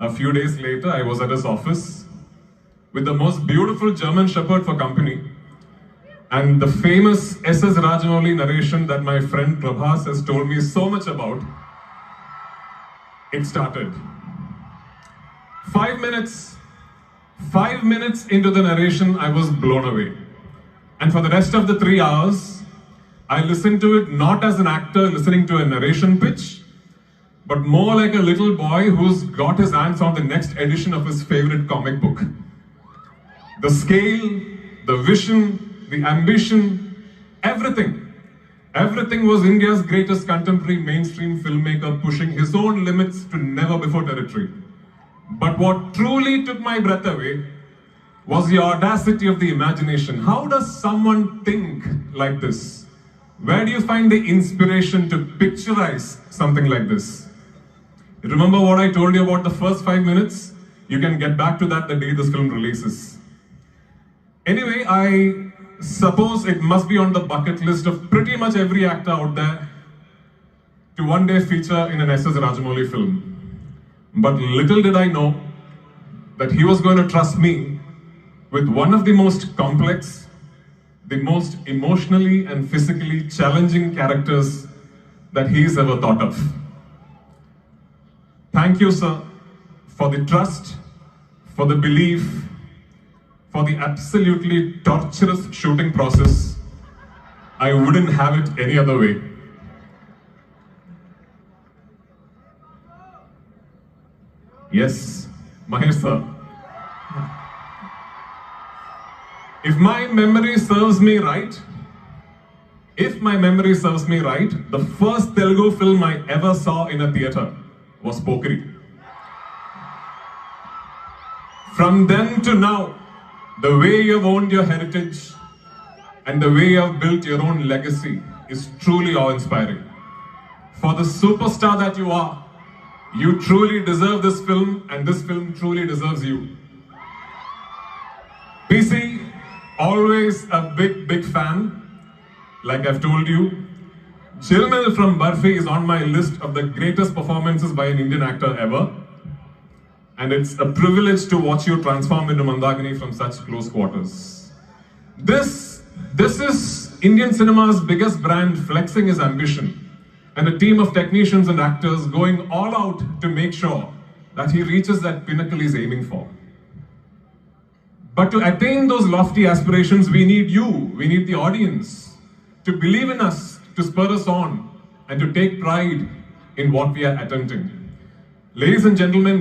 A few days later, I was at his office with the most beautiful German Shepherd for company and the famous S.S. Rajamouli narration that my friend Prabhas has told me so much about. It started. 5 minutes into the narration, I was blown away. And for the rest of the 3 hours, I listened to it not as an actor listening to a narration pitch, but more like a little boy who's got his hands on the next edition of his favorite comic book. The scale, the vision, the ambition, everything was India's greatest contemporary mainstream filmmaker pushing his own limits to never before territory. But what truly took my breath away was the audacity of the imagination. How does someone think like this? Where do you find the inspiration to picturize something like this? Remember what I told you about the first 5 minutes? You can get back to that the day this film releases. Anyway, I suppose it must be on the bucket list of pretty much every actor out there to one day feature in an S.S. Rajamouli film. But little did I know that he was going to trust me with one of the most complex, the most emotionally and physically challenging characters that he's ever thought of. Thank you, sir, for the trust, for the belief, for the absolutely torturous shooting process. I wouldn't have it any other way. Yes, Mahesh sir. If my memory serves me right, the first Telugu film I ever saw in a theatre was Pokeri. From then to now, the way you have owned your heritage and the way you have built your own legacy is truly awe-inspiring. For the superstar that you are, you truly deserve this film, and this film truly deserves you. PC, always a big fan, like I've told you. Chilmil from Barfi is on my list of the greatest performances by an Indian actor ever. And it's a privilege to watch you transform into Mandagini from such close quarters. This is Indian cinema's biggest brand flexing his ambition, and a team of technicians and actors going all out to make sure that he reaches that pinnacle he's aiming for. But to attain those lofty aspirations, we need you, we need the audience, to believe in us, to spur us on, and to take pride in what we are attempting. Ladies and gentlemen,